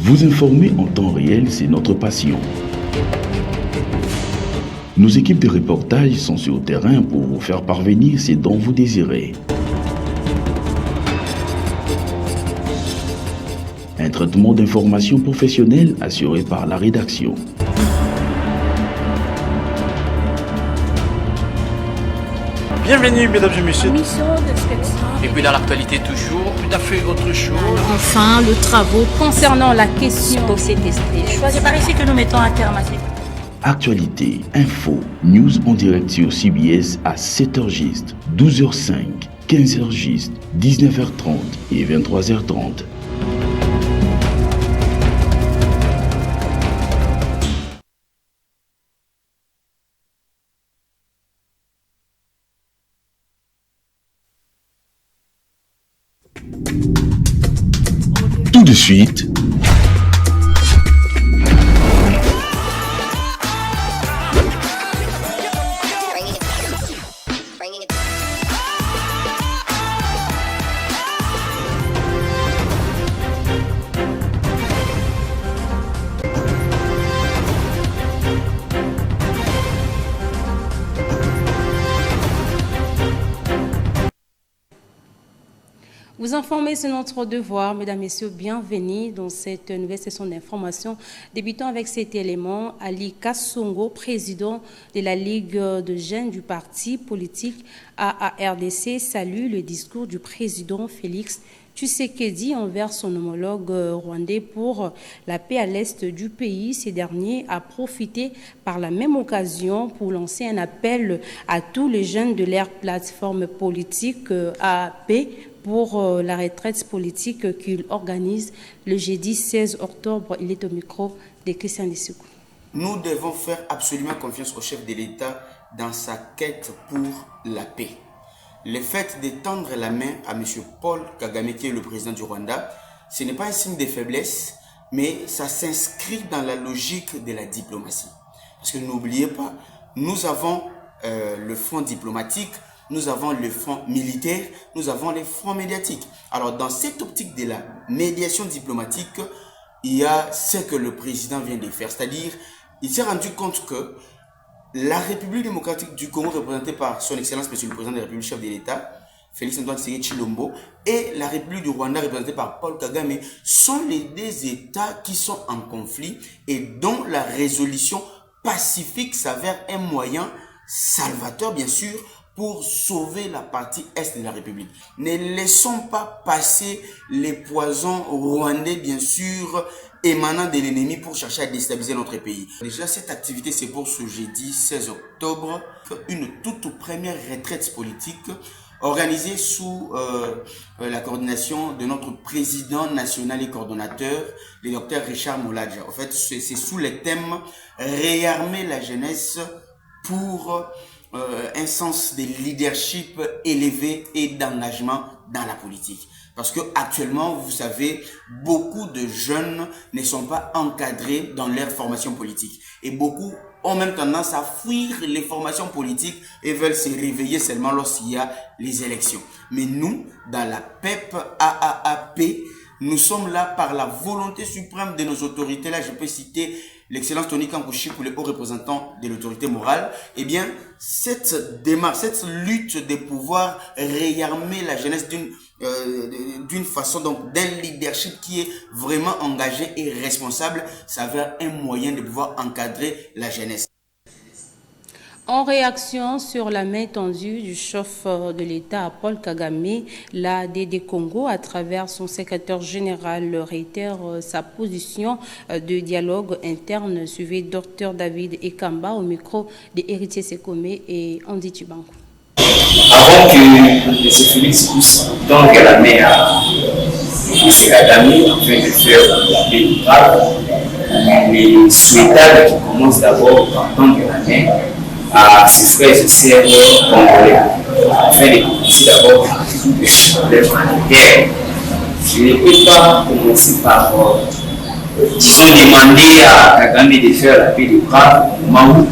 Vous informer en temps réel, c'est notre passion. Nos équipes de reportage sont sur le terrain pour vous faire parvenir ce dont vous désirez. Un traitement d'information professionnelle assuré par la rédaction. Bienvenue, mesdames et messieurs. Et puis dans l'actualité toujours, tout à fait autre chose. Enfin, le travaux concernant la question de cet esprit. C'est par ici que nous mettons un terme à cette. Actualité, info, news en direct sur CBS à 7h juste, 12h05, 15h juste, 19h30 et 23h30. Tout de suite, vous informer, c'est notre devoir. Mesdames, Messieurs, bienvenue dans cette nouvelle session d'information. Débutons avec cet élément. Ali Kassongo, président de la Ligue de jeunes du parti politique AARDC, salue le discours du président Félix Tshisekedi envers son homologue rwandais pour la paix à l'est du pays. Ces derniers a profité par la même occasion pour lancer un appel à tous les jeunes de leur plateforme politique AAP pour la retraite politique qu'il organise le jeudi 16 octobre. Il est au micro de Christian Lissoukou. Nous devons faire absolument confiance au chef de l'État dans sa quête pour la paix. Le fait de tendre la main à M. Paul Kagame, qui est le président du Rwanda, ce n'est pas un signe de faiblesse, mais ça s'inscrit dans la logique de la diplomatie. Parce que n'oubliez pas, nous avons le front diplomatique, nous avons le front militaire, nous avons les fronts médiatiques. Alors, dans cette optique de la médiation diplomatique, il y a ce que le président vient de faire. C'est-à-dire, il s'est rendu compte que la République démocratique du Congo, représentée par son Excellence, Monsieur le Président de la République, chef de l'État, Félix Antoine Tshisekedi Tshilombo, et la République du Rwanda, représentée par Paul Kagame, sont les deux États qui sont en conflit et dont la résolution pacifique s'avère un moyen salvateur, bien sûr, pour sauver la partie est de la République. Ne laissons pas passer les poisons rwandais, bien sûr, émanant de l'ennemi pour chercher à déstabiliser notre pays. Déjà, cette activité, c'est pour ce jeudi 16 octobre, une toute première retraite politique organisée sous la coordination de notre président national et coordonnateur, le docteur Richard Moladja. En fait, c'est sous le thème « Réarmer la jeunesse pour un sens de leadership élevé et d'engagement dans la politique. » Parce que actuellement, vous savez, beaucoup de jeunes ne sont pas encadrés dans leur formation politique. Et beaucoup ont même tendance à fuir les formations politiques et veulent se réveiller seulement lorsqu'il y a les élections. Mais nous, dans la PEP AAAP, nous sommes là par la volonté suprême de nos autorités. Là, je peux citer l'excellence Tony Kankushi pour les hauts représentants de l'autorité morale. Eh bien, cette démarche, cette lutte de pouvoir réarmer la jeunesse d'une façon, donc d'un leadership qui est vraiment engagé et responsable, s'avère un moyen de pouvoir encadrer la jeunesse. En réaction sur la main tendue du chef de l'État Paul Kagame, l'ADD Congo, à travers son secrétaire général, réitère sa position de dialogue interne. Suivez Dr David Ekamba au micro de Héritier Sekome et Andy Tubango. Avant que M. Félix puisse tendre la main à M. Kagame afin de faire la paix durable, il est souhaitable qu'il commence d'abord par tendre la main à ses frères et sœurs congolais, afin de commencer d'abord le humanitaire. Je ne peux pas commencer par, disons, demander à Kagame de faire la paix durable au moment où,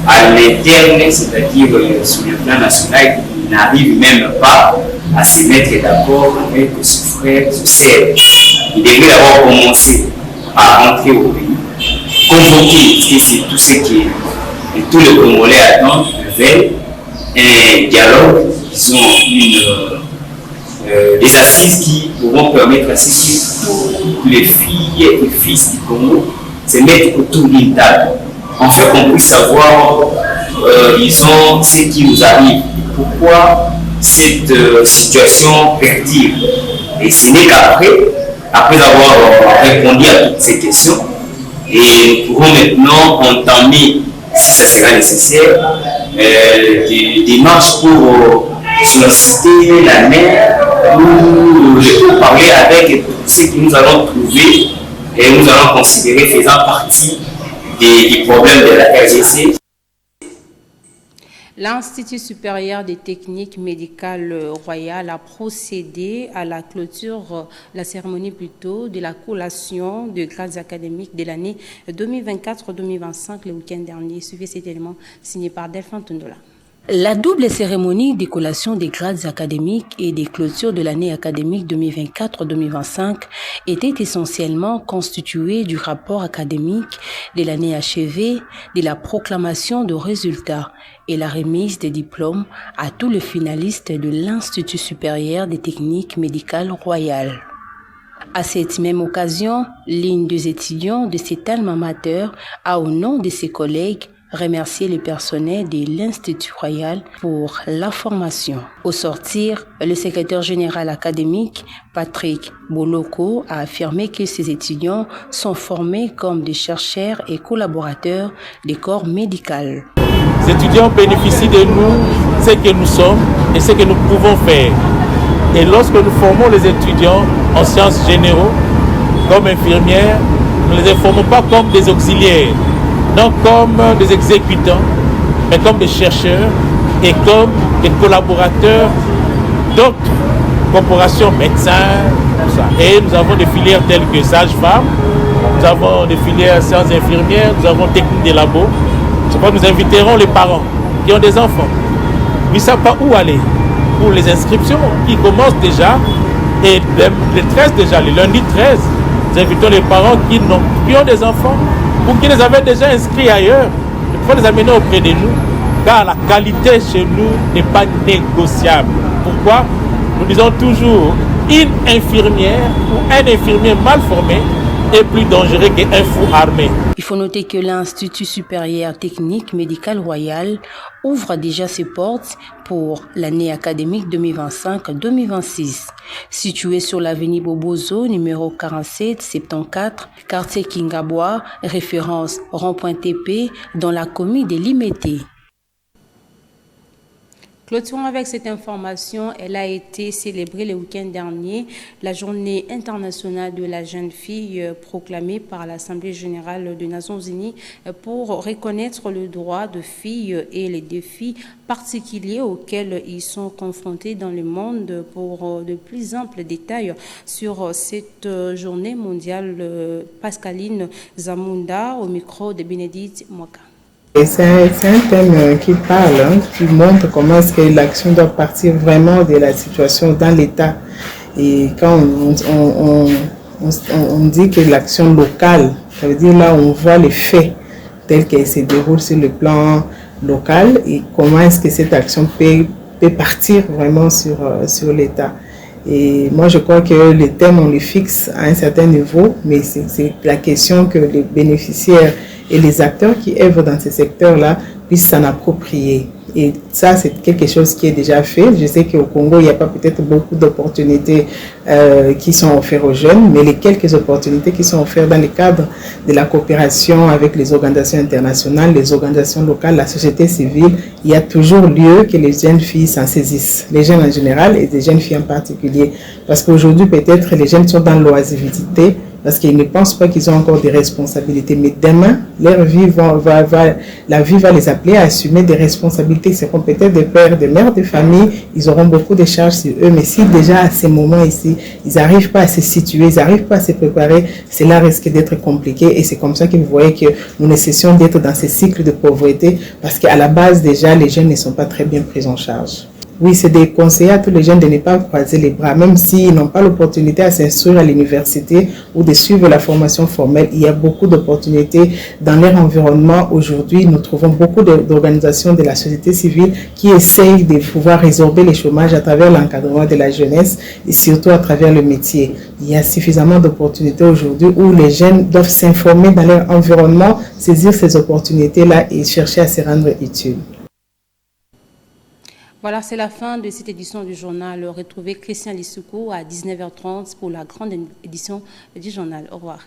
à l'interne, c'est-à-dire sur le plan national, il n'arrive même pas à se mettre d'accord avec ses frères et sœurs. Il devrait d'abord commencer à rentrer au pays, convoquer, parce que c'est tout ce que tous les Congolais attendent, veulent, un dialogue, des assises qui pourront permettre à ce que tous les filles et fils du Congo se mettent autour d'une table. En fait, qu'on puisse savoir, disons, ce qui nous arrive, pourquoi cette situation perdure. Et ce n'est qu'après avoir répondu à toutes ces questions, et nous pourrons maintenant entamer, si ça sera nécessaire, des démarches pour solliciter la mère ou parler avec ceux que nous allons trouver et nous allons considérer faisant partie des problèmes de la RDC. L'Institut supérieur des techniques médicales royales a procédé à la clôture, la cérémonie plutôt, de la collation de grades académiques de l'année 2024-2025 le week-end dernier. Suivez cet élément signé par Delphine Tundola. La double cérémonie de collation des grades académiques et des clôtures de l'année académique 2024-2025 était essentiellement constituée du rapport académique de l'année achevée, de la proclamation de résultats et la remise des diplômes à tous les finalistes de l'Institut supérieur des techniques médicales royales. À cette même occasion, l'une des étudiants de cet alma mater a, au nom de ses collègues, remercier le personnel de l'Institut royal pour la formation. Au sortir, le secrétaire général académique, Patrick Boloko, a affirmé que ces étudiants sont formés comme des chercheurs et collaborateurs des corps médicaux. Les étudiants bénéficient de nous, ce que nous sommes et ce que nous pouvons faire. Et lorsque nous formons les étudiants en sciences généraux, comme infirmières, nous ne les formons pas comme des auxiliaires, non comme des exécutants, mais comme des chercheurs et comme des collaborateurs d'autres corporations, médecins, tout ça. Et nous avons des filières telles que sages-femmes, nous avons des filières sciences infirmières, nous avons techniques des labos. C'est pourquoi nous inviterons les parents qui ont des enfants. Ils ne savent pas où aller pour les inscriptions qui commencent déjà, et le 13 déjà, le lundi 13, nous invitons les parents qui ont des enfants ou qui les avaient déjà inscrits ailleurs. Il faut les amener auprès de nous, car la qualité chez nous n'est pas négociable. Pourquoi? Nous disons toujours, une infirmière ou un infirmier mal formé est plus dangereux qu'un fou armé. Il faut noter que l'Institut supérieur technique médical royal ouvre déjà ses portes pour l'année académique 2025-2026. Situé sur l'avenue Bobozo, numéro 4774, quartier Kingabois, référence rond-point TP, dans la commune de Limete. Clôturons avec cette information. Elle a été célébrée le week-end dernier, la journée internationale de la jeune fille proclamée par l'Assemblée générale des Nations unies pour reconnaître le droit de filles et les défis particuliers auxquels ils sont confrontés dans le monde. Pour de plus amples détails sur cette journée mondiale, Pascaline Zamunda au micro de Bénédicte Mwaka. C'est un thème qui parle, qui montre comment est-ce que l'action doit partir vraiment de la situation dans l'État. Et quand on dit que l'action locale, ça veut dire là où on voit les faits tels qu'ils se déroulent sur le plan local et comment est-ce que cette action peut partir vraiment sur l'État. Et moi, je crois que les thèmes, on les fixe à un certain niveau, mais c'est la question que les bénéficiaires et les acteurs qui œuvrent dans ces secteurs-là puissent s'en approprier. Et ça, c'est quelque chose qui est déjà fait. Je sais qu'au Congo, il n'y a pas peut-être beaucoup d'opportunités qui sont offertes aux jeunes, mais les quelques opportunités qui sont offertes dans le cadre de la coopération avec les organisations internationales, les organisations locales, la société civile, il y a toujours lieu que les jeunes filles s'en saisissent. Les jeunes en général et des jeunes filles en particulier. Parce qu'aujourd'hui, peut-être, les jeunes sont dans l'oisiveté, parce qu'ils ne pensent pas qu'ils ont encore des responsabilités. Mais demain, leur vie la vie va les appeler à assumer des responsabilités. C'est peut-être des pères, des mères de famille, ils auront beaucoup de charges sur eux. Mais si déjà à ces moments ici, ils n'arrivent pas à se situer, ils n'arrivent pas à se préparer, cela risque d'être compliqué. Et c'est comme ça que vous voyez que nous ne cessons d'être dans ces cycles de pauvreté, parce qu'à la base déjà, les jeunes ne sont pas très bien pris en charge. Oui, c'est des conseils à tous les jeunes de ne pas croiser les bras, même s'ils n'ont pas l'opportunité à s'instruire à l'université ou de suivre la formation formelle. Il y a beaucoup d'opportunités dans leur environnement. Aujourd'hui, nous trouvons beaucoup d'organisations de la société civile qui essayent de pouvoir résorber le chômage à travers l'encadrement de la jeunesse et surtout à travers le métier. Il y a suffisamment d'opportunités aujourd'hui où les jeunes doivent s'informer dans leur environnement, saisir ces opportunités-là et chercher à se rendre utiles. Voilà, c'est la fin de cette édition du journal. Retrouvez Christian Lissoukou à 19h30 pour la grande édition du journal. Au revoir.